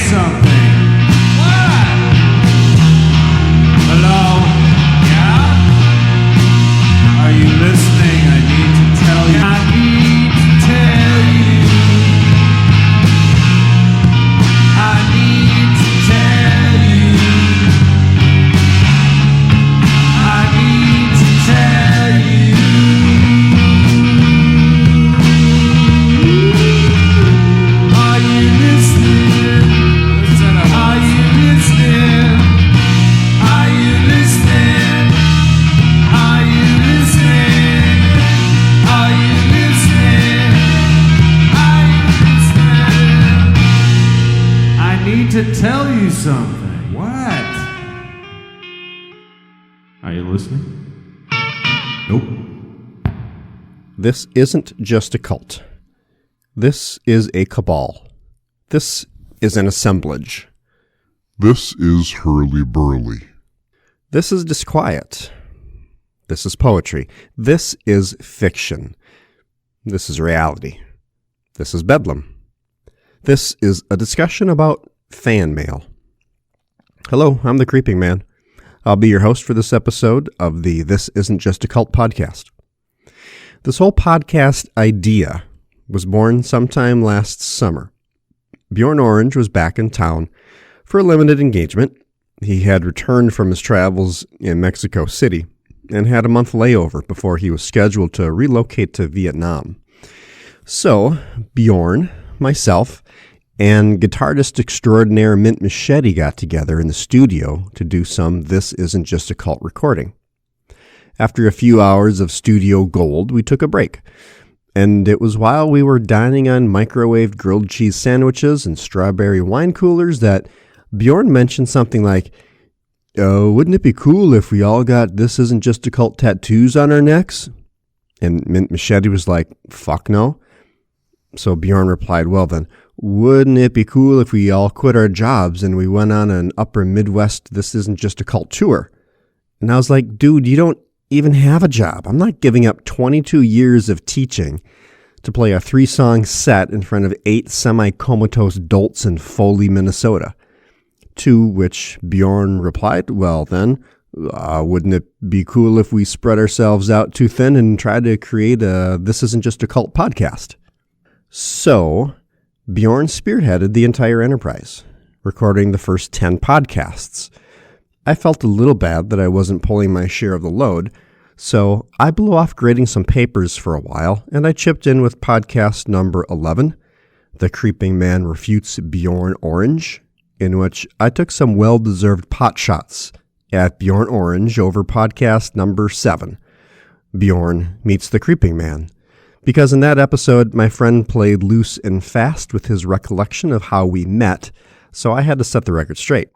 something. What? Hello? Yeah? Are you listening? I need to tell you. I need to tell you. I need to tell you. I need to tell you. Are you listening? Are you listening? Are you listening? Are you listening? Are you listening? Are you listening? I need to tell you something. What? Are you listening? Nope. This isn't just a cult. This is a cabal. This is an assemblage. This is hurly-burly. This is disquiet. This is poetry. This is fiction. This is reality. This is bedlam. This is a discussion about fan mail. Hello, I'm the Creeping Man. I'll be your host for this episode of the This Isn't Just a Cult podcast. This whole podcast idea was born sometime last summer. Bjorn Orange was back in town for a limited engagement. He had returned from his travels in Mexico City and had a month layover before he was scheduled to relocate to Vietnam. So, Bjorn, myself, and guitarist extraordinaire Mint Machete got together in the studio to do some This Isn't Just a Cult recording. After a few hours of studio gold, we took a break. And it was while we were dining on microwaved grilled cheese sandwiches and strawberry wine coolers that Bjorn mentioned something like, wouldn't it be cool if we all got This Isn't Just a Cult tattoos on our necks? And Mint Machete was like, fuck no. So Bjorn replied, well then, wouldn't it be cool if we all quit our jobs and we went on an upper Midwest This Isn't Just a Cult tour? And I was like, dude, you don't even have a job. I'm not giving up 22 years of teaching to play a 3-song set in front of 8 semi-comatose dolts in Foley, Minnesota. To which Bjorn replied, well then, wouldn't it be cool if we spread ourselves out too thin and tried to create a This Isn't Just a Cult podcast? So, Bjorn spearheaded the entire enterprise, recording the first 10 podcasts. I felt a little bad that I wasn't pulling my share of the load, so I blew off grading some papers for a while, and I chipped in with podcast number 11, The Creeping Man Refutes Bjorn Orange, in which I took some well-deserved pot shots at Bjorn Orange over podcast number 7, Bjorn Meets the Creeping Man, because in that episode, my friend played loose and fast with his recollection of how we met, so I had to set the record straight.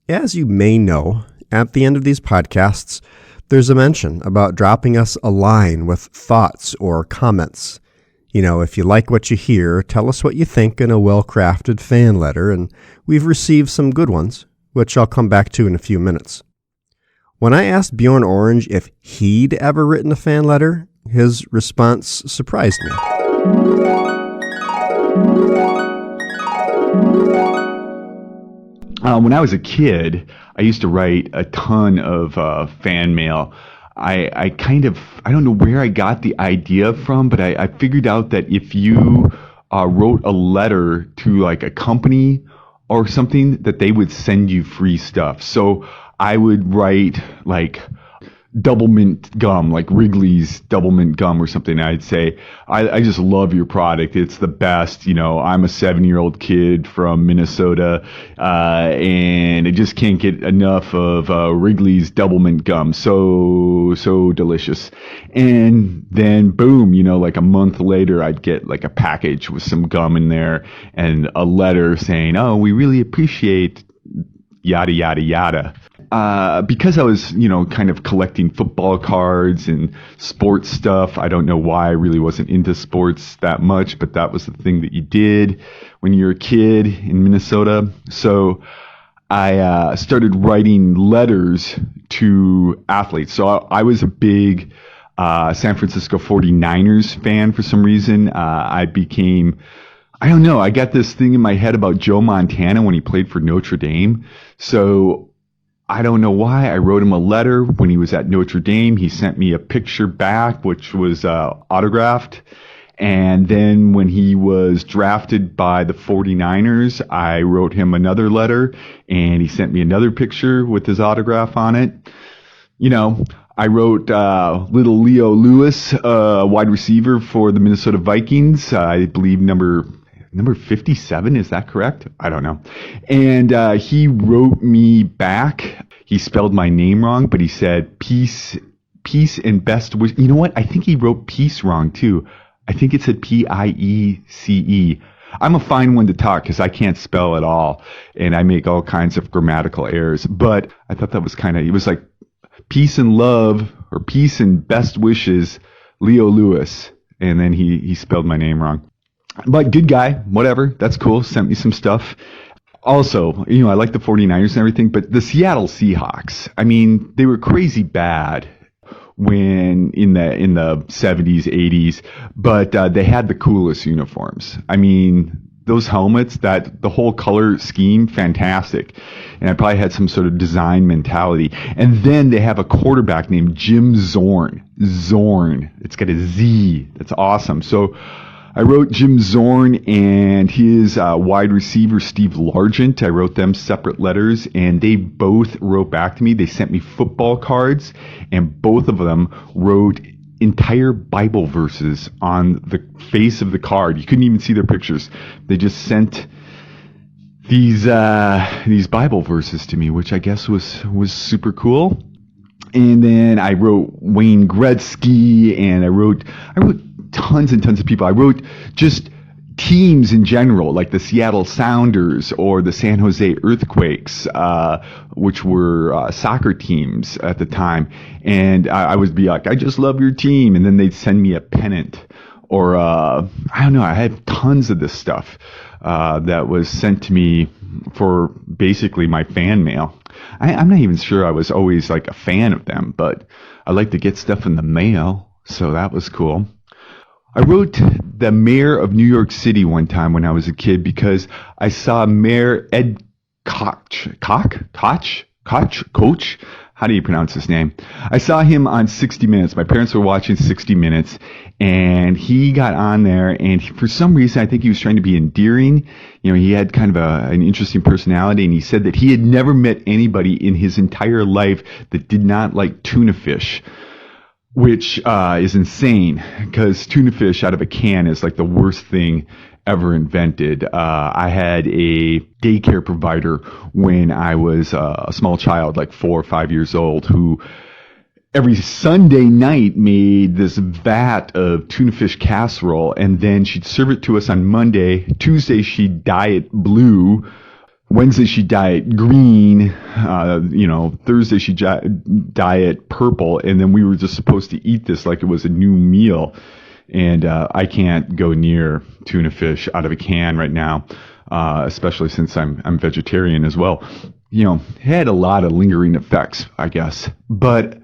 As you may know, at the end of these podcasts, there's a mention about dropping us a line with thoughts or comments. You know, if you like what you hear, tell us what you think in a well-crafted fan letter, and we've received some good ones, which I'll come back to in a few minutes. When I asked Bjorn Orange if he'd ever written a fan letter, his response surprised me. When I was a kid, I used to write a ton of fan mail. I don't know where I got the idea from, but I figured out that if you wrote a letter to like a company or something, that they would send you free stuff. So I would write like double mint gum, like Wrigley's double mint gum or something. I'd say, I just love your product. It's the best. You know, I'm a 7-year-old kid from Minnesota, and I just can't get enough of Wrigley's double mint gum. So delicious. And then boom, you know, like a month later, I'd get like a package with some gum in there and a letter saying, oh, we really appreciate yada, yada, yada. Because I was, you know, kind of collecting football cards and sports stuff. I don't know why I really wasn't into sports that much, but that was the thing that you did when you were a kid in Minnesota. So I started writing letters to athletes. So I was a big San Francisco 49ers fan for some reason. I became I don't know. I got this thing in my head about Joe Montana when he played for Notre Dame. So I don't know why. I wrote him a letter when he was at Notre Dame. He sent me a picture back, which was autographed. And then when he was drafted by the 49ers, I wrote him another letter, and he sent me another picture with his autograph on it. You know, I wrote little Leo Lewis, wide receiver for the Minnesota Vikings. I believe number 57, is that correct? I don't know. And he wrote me back. He spelled my name wrong, but he said peace and best wish. You know what? I think he wrote peace wrong too. I think it said Piece. I'm a fine one to talk because I can't spell at all, and I make all kinds of grammatical errors. But I thought that was it was like peace and love, or peace and best wishes, Leo Lewis. And then he spelled my name wrong. But good guy, whatever. That's cool. Sent me some stuff. Also, I like the 49ers and everything, but the Seattle Seahawks, I mean, they were crazy bad when in the 70s, 80s, but they had the coolest uniforms. I mean, those helmets, the whole color scheme, fantastic. And I probably had some sort of design mentality. And then they have a quarterback named Jim Zorn. Zorn. It's got a Z. That's awesome. So I wrote Jim Zorn and his wide receiver, Steve Largent. I wrote them separate letters, and they both wrote back to me. They sent me football cards, and both of them wrote entire Bible verses on the face of the card. You couldn't even see their pictures. They just sent these Bible verses to me, which I guess was super cool. And then I wrote Wayne Gretzky, and I wrote tons and tons of people. I wrote just teams in general, like the Seattle Sounders or the San Jose Earthquakes, which were soccer teams at the time. And I would be like, I just love your team. And then they'd send me a pennant. Or, I don't know, I had tons of this stuff that was sent to me for basically my fan mail. I'm not even sure I was always like a fan of them, but I like to get stuff in the mail. So that was cool. I wrote the mayor of New York City one time when I was a kid because I saw Mayor Ed Koch. How do you pronounce his name? I saw him on 60 Minutes. My parents were watching 60 Minutes, and he got on there, and for some reason, I think he was trying to be endearing. He had kind of an interesting personality, and he said that he had never met anybody in his entire life that did not like tuna fish, which is insane because tuna fish out of a can is like the worst thing ever invented. I had a daycare provider when I was a small child, like 4 or 5 years old, who every Sunday night made this vat of tuna fish casserole, and then she'd serve it to us on Monday. Tuesday, she'd dye it blue. Wednesday, she'd dye it green. Thursday, she'd dye it purple. And then we were just supposed to eat this like it was a new meal. And I can't go near tuna fish out of a can right now, especially since I'm vegetarian as well. It had a lot of lingering effects, I guess. But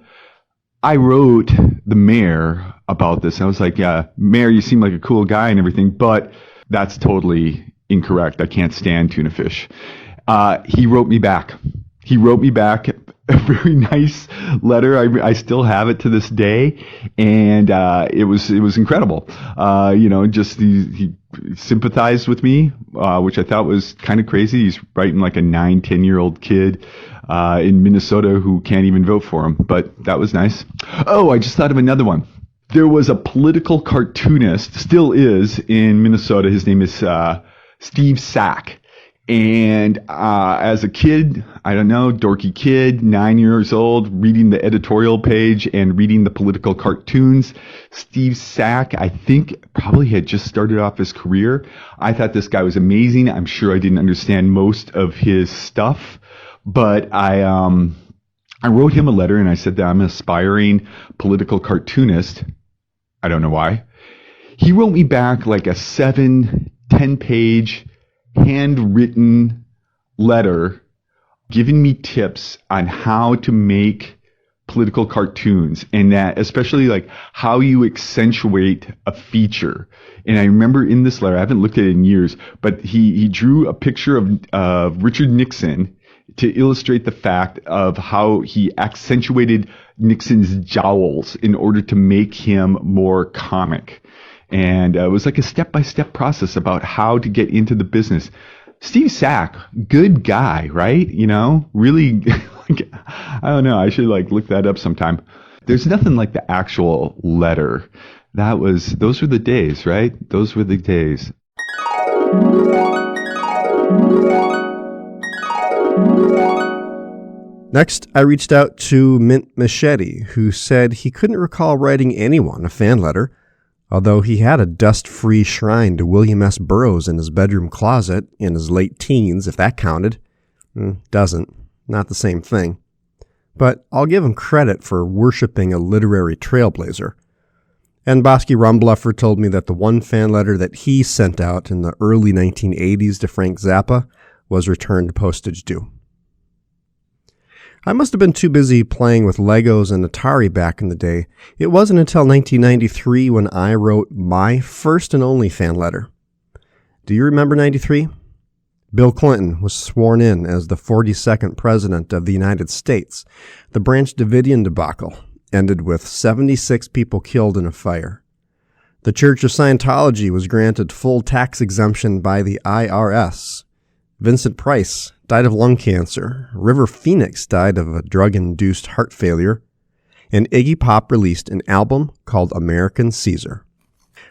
I wrote the mayor about this. I was like, yeah, Mayor, you seem like a cool guy and everything, but that's totally incorrect. I can't stand tuna fish. He wrote me back. A very nice letter. I still have it to this day, and it was incredible. He sympathized with me, which I thought was kind of crazy. He's writing like a 9-10-year-old kid in Minnesota who can't even vote for him, but that was nice. Oh, I just thought of another one. There was a political cartoonist, still is, in Minnesota. His name is Steve Sack. And as a kid, I don't know, dorky kid, 9 years old, reading the editorial page and reading the political cartoons, Steve Sack, I think, probably had just started off his career. I thought this guy was amazing. I'm sure I didn't understand most of his stuff, but I wrote him a letter and I said that I'm an aspiring political cartoonist. I don't know why. He wrote me back like a 7-10-page handwritten letter giving me tips on how to make political cartoons, and that especially like how you accentuate a feature. And I remember in this letter, I haven't looked at it in years, but he drew a picture of Richard Nixon to illustrate the fact of how he accentuated Nixon's jowls in order to make him more comic. And it was like a step-by-step process about how to get into the business. Steve Sack, good guy, right? You know, really, I don't know. I should like look that up sometime. There's nothing like the actual letter. Those were the days, right? Those were the days. Next, I reached out to Mint Machete, who said he couldn't recall writing anyone a fan letter, although he had a dust-free shrine to William S. Burroughs in his bedroom closet in his late teens, if that counted. Doesn't. Not the same thing. But I'll give him credit for worshiping a literary trailblazer. And Bosky Rumbluffer told me that the one fan letter that he sent out in the early 1980s to Frank Zappa was returned postage due. I must have been too busy playing with Legos and Atari back in the day. It wasn't until 1993 when I wrote my first and only fan letter. Do you remember 93? Bill Clinton was sworn in as the 42nd President of the United States. The Branch Davidian debacle ended with 76 people killed in a fire. The Church of Scientology was granted full tax exemption by the IRS. Vincent Price died of lung cancer. River Phoenix died of a drug-induced heart failure. And Iggy Pop released an album called American Caesar.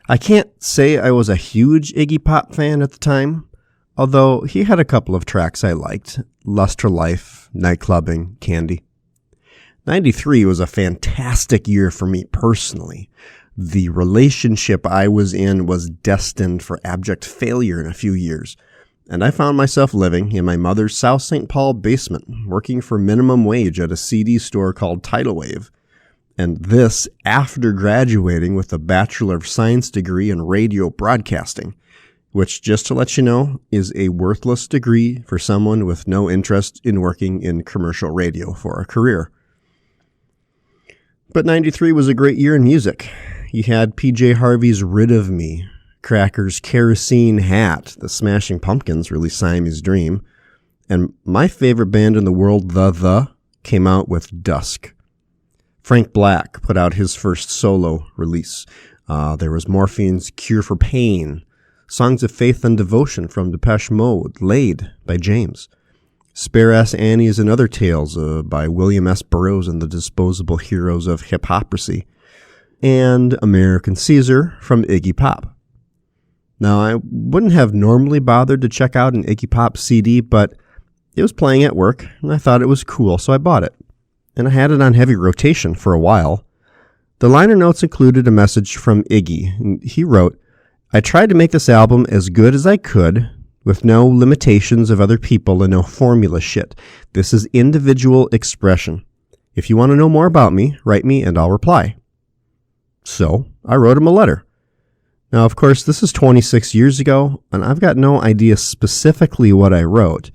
I can't say I was a huge Iggy Pop fan at the time, although he had a couple of tracks I liked. Lust for Life, Nightclubbing, Candy. 93 was a fantastic year for me personally. The relationship I was in was destined for abject failure in a few years. And I found myself living in my mother's South St. Paul basement, working for minimum wage at a CD store called Tidal Wave. And this after graduating with a Bachelor of Science degree in radio broadcasting, which, just to let you know, is a worthless degree for someone with no interest in working in commercial radio for a career. But 93 was a great year in music. You had PJ Harvey's Rid of Me, Crackers' Kerosene Hat, the Smashing Pumpkins released Siamese Dream, and my favorite band in the world, The, came out with Dusk. Frank Black put out his first solo release. There was Morphine's Cure for Pain, Songs of Faith and Devotion from Depeche Mode, Laid by James, Spare Ass Annie's and Other Tales by William S. Burroughs and the Disposable Heroes of Hypocrisy, and American Caesar from Iggy Pop. Now, I wouldn't have normally bothered to check out an Iggy Pop CD, but it was playing at work, and I thought it was cool, so I bought it. And I had it on heavy rotation for a while. The liner notes included a message from Iggy, and he wrote, "I tried to make this album as good as I could, with no limitations of other people and no formula shit. This is individual expression. If you want to know more about me, write me and I'll reply." So, I wrote him a letter. Now, of course, this is 26 years ago, and I've got no idea specifically what I wrote.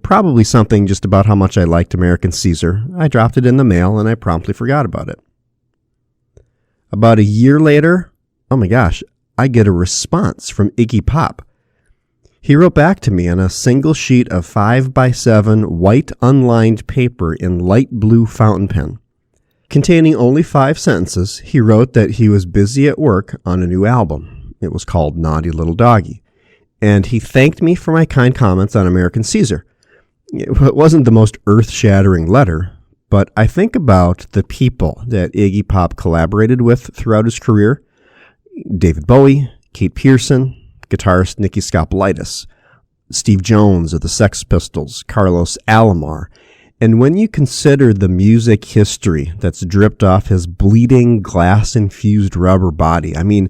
Probably something just about how much I liked American Caesar. I dropped it in the mail, and I promptly forgot about it. About a year later, oh my gosh, I get a response from Iggy Pop. He wrote back to me on a single sheet of 5x7 white unlined paper in light blue fountain pen. Containing only 5 sentences, he wrote that he was busy at work on a new album. It was called Naughty Little Doggy. And he thanked me for my kind comments on American Caesar. It wasn't the most earth-shattering letter, but I think about the people that Iggy Pop collaborated with throughout his career. David Bowie, Kate Pearson, guitarist Nicky Skopelitis, Steve Jones of the Sex Pistols, Carlos Alomar. And when you consider the music history that's dripped off his bleeding, glass-infused rubber body, I mean,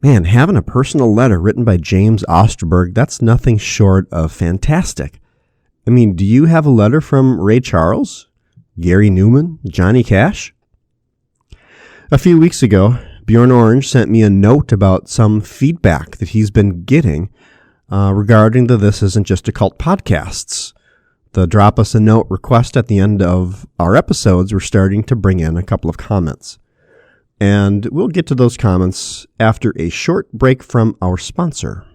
man, having a personal letter written by James Osterberg, that's nothing short of fantastic. I mean, do you have a letter from Ray Charles, Gary Newman, Johnny Cash? A few weeks ago, Bjorn Orange sent me a note about some feedback that he's been getting regarding the This Isn't Just a Cult podcasts. The drop us a note request at the end of our episodes, we're starting to bring in a couple of comments. And we'll get to those comments after a short break from our sponsor.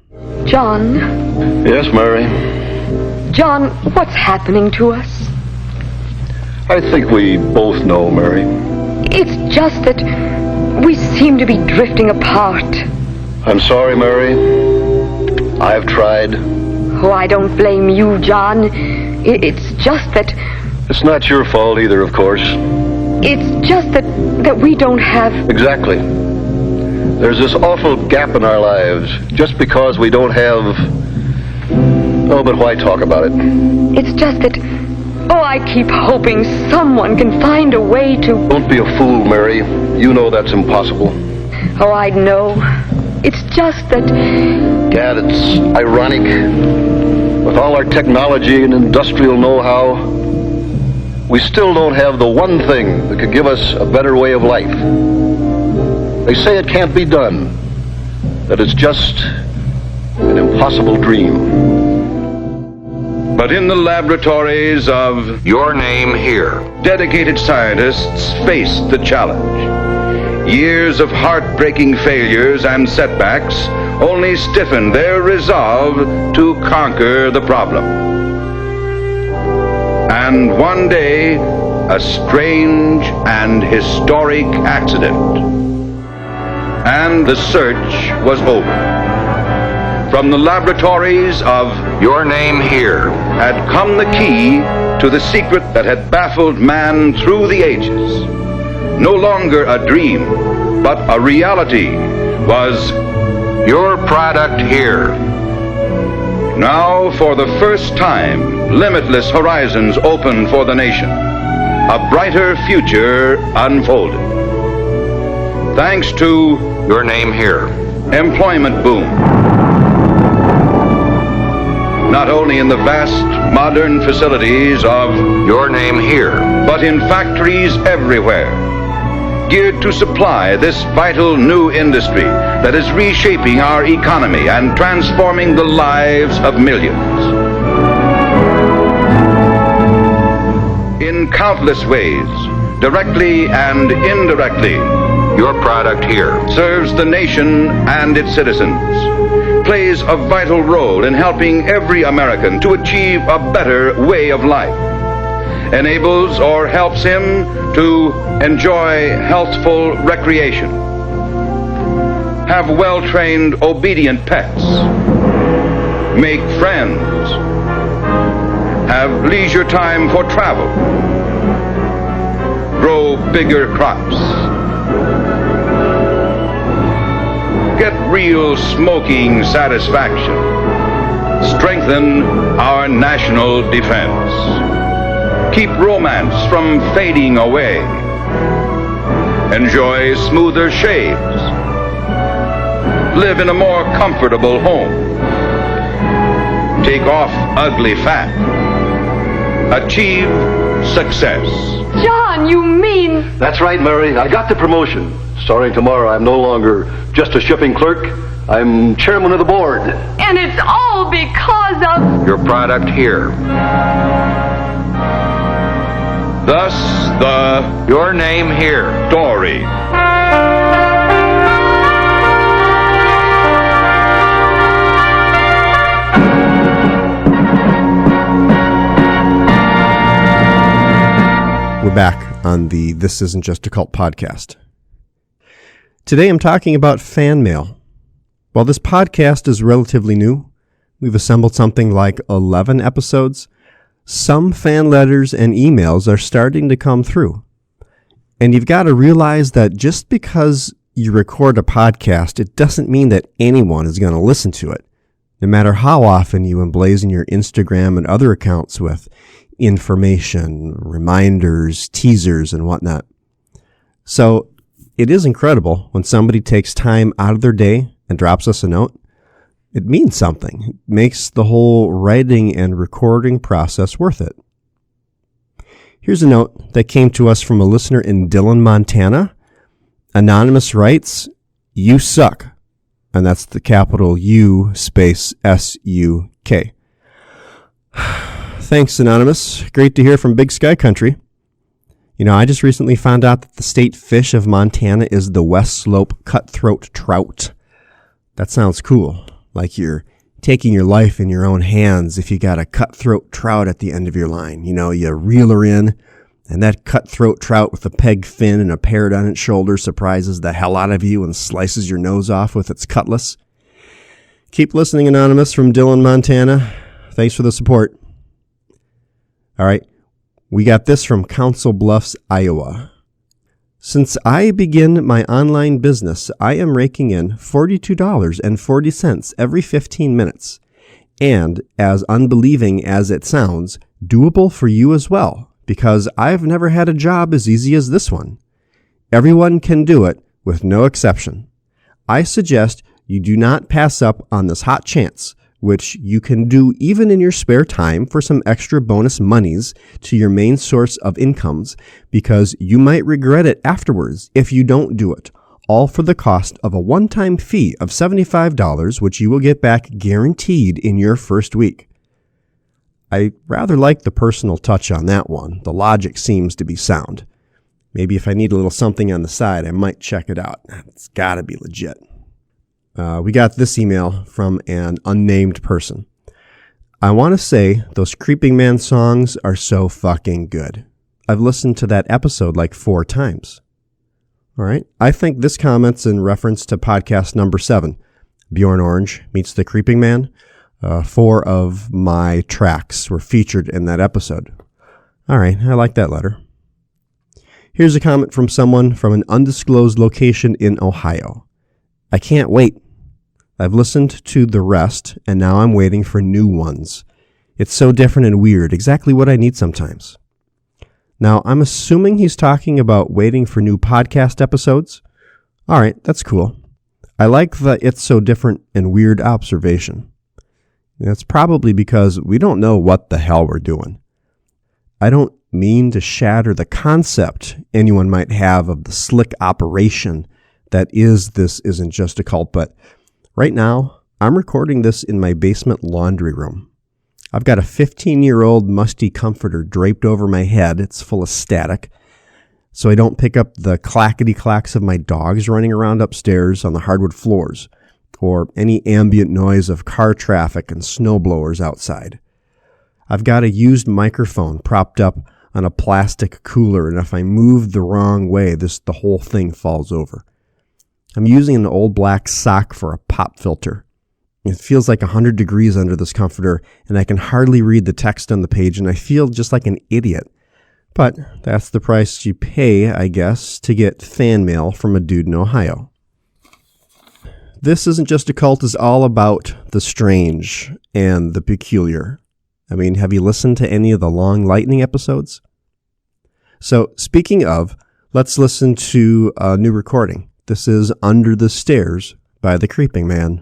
John. Yes, Mary? John, what's happening to us? I think we both know, Mary. It's just that we seem to be drifting apart. I'm sorry, Mary. I've tried. Oh, I don't blame you, John. It's just that... It's not your fault either, of course. It's just that we don't have... Exactly. There's this awful gap in our lives just because we don't have... Oh, but why talk about it? It's just that... Oh, I keep hoping someone can find a way to... Don't be a fool, Mary. You know that's impossible. Oh, I know. It's just that... Gad, it's ironic. With all our technology and industrial know-how, we still don't have the one thing that could give us a better way of life. They say it can't be done, that it's just an impossible dream. But in the laboratories of Your Name Here, dedicated scientists faced the challenge. Years of heartbreaking failures and setbacks only stiffened their resolve to conquer the problem. And one day, a strange and historic accident. And the search was over. From the laboratories of Your Name Here had come the key to the secret that had baffled man through the ages. No longer a dream, but a reality was Your Product Here. Now, for the first time, limitless horizons opened for the nation. A brighter future unfolded. Thanks to Your Name Here. employment boom. Not only in the vast modern facilities of Your Name Here, but in factories everywhere, geared to supply this vital new industry that is reshaping our economy and transforming the lives of millions. In countless ways, directly and indirectly, Your Product Here serves the nation and its citizens, plays a vital role in helping every American to achieve a better way of life, enables or helps him to enjoy healthful recreation, have well-trained, obedient pets, make friends, have leisure time for travel, grow bigger crops, get real smoking satisfaction, strengthen our national defense, keep romance from fading away, enjoy smoother shaves, live in a more comfortable home, take off ugly fat, achieve success. John, you mean... That's right, Mary. I got the promotion. Starting tomorrow, I'm no longer just a shipping clerk. I'm chairman of the board. And it's all because of... Your Product Here. Thus, the Your Name Here story. We're back on the This Isn't Just a Cult podcast. Today I'm talking about fan mail. While this podcast is relatively new, we've assembled something like 11 episodes. Some fan letters and emails are starting to come through. And you've got to realize that just because you record a podcast, it doesn't mean that anyone is going to listen to it, no matter how often you emblazon your Instagram and other accounts with information, reminders, teasers, and whatnot. So it is incredible when somebody takes time out of their day and drops us a note. It means something. It makes the whole writing and recording process worth it. Here's a note that came to us from a listener in Dillon, Montana. Anonymous writes, "You suck." And that's the capital U space S-U-K. Thanks, Anonymous. Great to hear from Big Sky Country. You know, I just recently found out that the state fish of Montana is the West Slope cutthroat trout. That sounds cool. Like you're taking your life in your own hands if you got a cutthroat trout at the end of your line. You know, you reel her in, and that cutthroat trout with a peg fin and a parrot on its shoulder surprises the hell out of you and slices your nose off with its cutlass. Keep listening, Anonymous, from Dillon, Montana. Thanks for the support. All right, we got this from Council Bluffs, Iowa. Since I begin my online business, I am raking in $42.40 every 15 minutes. And as unbelieving as it sounds, doable for you as well, because I've never had a job as easy as this one. Everyone can do it with no exception. I suggest you do not pass up on this hot chance, which you can do even in your spare time for some extra bonus monies to your main source of incomes, because you might regret it afterwards if you don't do it, all for the cost of a one-time fee of $75, which you will get back guaranteed in your first week. I rather like the personal touch on that one. The logic seems to be sound. Maybe if I need a little something on the side, I might check it out. It's gotta be legit. We got this email from an unnamed person. I want to say those Creeping Man songs are so fucking good. I've listened to that episode like 4 times. All right. I think this comment's in reference to podcast number 7, Bjorn Orange Meets the Creeping Man. 4 of my tracks were featured in that episode. All right. I like that letter. Here's a comment from someone from an undisclosed location in Ohio. I can't wait. I've listened to the rest, and now I'm waiting for new ones. It's so different and weird, exactly what I need sometimes. Now, I'm assuming he's talking about waiting for new podcast episodes. All right, that's cool. I like the it's so different and weird observation. That's probably because we don't know what the hell we're doing. I don't mean to shatter the concept anyone might have of the slick operation that is This Isn't Just a Cult, but right now, I'm recording this in my basement laundry room. I've got a 15-year-old musty comforter draped over my head. It's full of static, so I don't pick up the clackety-clacks of my dogs running around upstairs on the hardwood floors, or any ambient noise of car traffic and snowblowers outside. I've got a used microphone propped up on a plastic cooler, and if I move the wrong way, the whole thing falls over. I'm using an old black sock for a pop filter. It feels like 100 degrees under this comforter, and I can hardly read the text on the page, and I feel just like an idiot. But that's the price you pay, I guess, to get fan mail from a dude in Ohio. This Isn't Just a Cult is all about the strange and the peculiar. I mean, have you listened to any of the Long Lightning episodes? So, speaking of, let's listen to a new recording. This is Under the Stairs by the Creeping Man.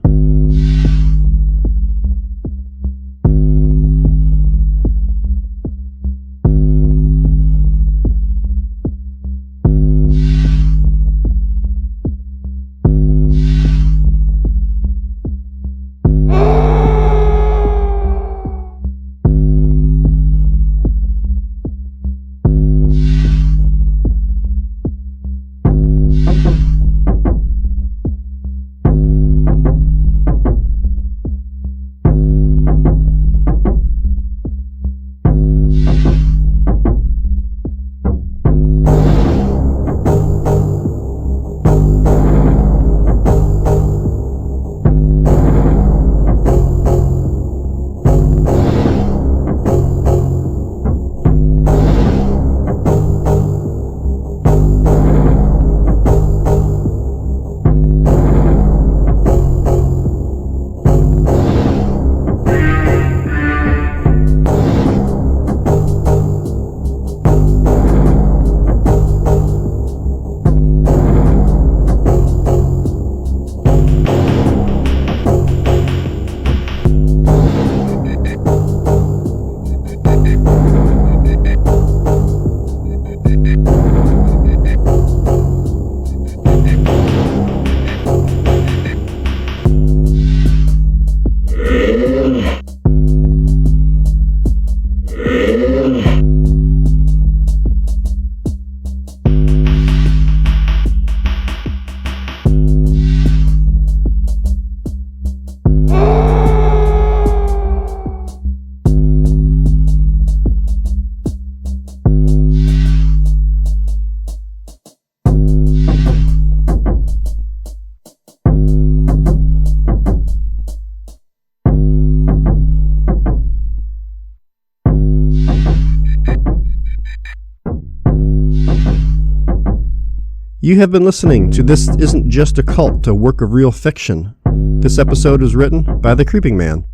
You have been listening to This Isn't Just a Cult, a work of real fiction. This episode was written by The Creeping Man.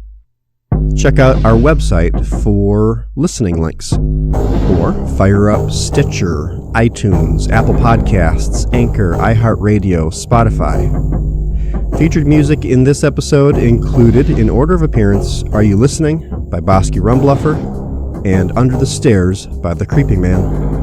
Check out our website for listening links. Or fire up Stitcher, iTunes, Apple Podcasts, Anchor, iHeartRadio, Spotify. Featured music in this episode included, in order of appearance, Are You Listening? By Bosky Rumbluffer and Under the Stairs by The Creeping Man.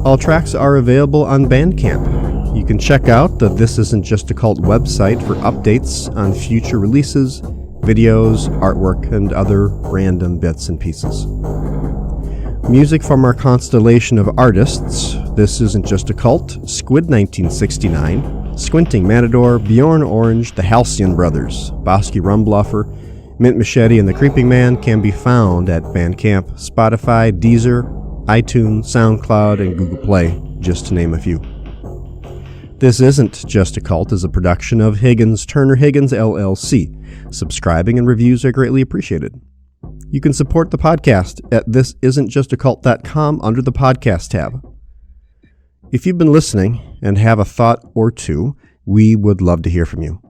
All tracks are available on Bandcamp. You can check out the This Isn't Just a Cult website for updates on future releases, videos, artwork, and other random bits and pieces. Music from our constellation of artists: This Isn't Just a Cult, Squid 1969, Squinting Matador, Bjorn Orange, the Halcyon Brothers, Bosky Rumbluffer, Mint Machete, and The Creeping Man can be found at Bandcamp, Spotify, Deezer, iTunes, SoundCloud, and Google Play, just to name a few. This Isn't Just a Cult is a production of Higgins Turner Higgins LLC. Subscribing and reviews are greatly appreciated. You can support the podcast at thisisn'tjustacult.com under the podcast tab. If you've been listening and have a thought or two, we would love to hear from you.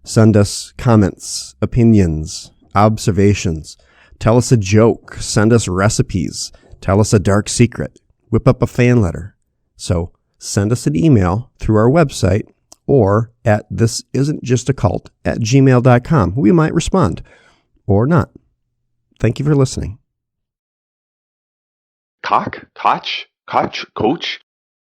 Send us comments, opinions, observations. Tell us a joke. Send us recipes. Tell us a dark secret. Whip up a fan letter. So send us an email through our website or at thisisn'tjustacult@gmail.com. We might respond or not. Thank you for listening. Coach?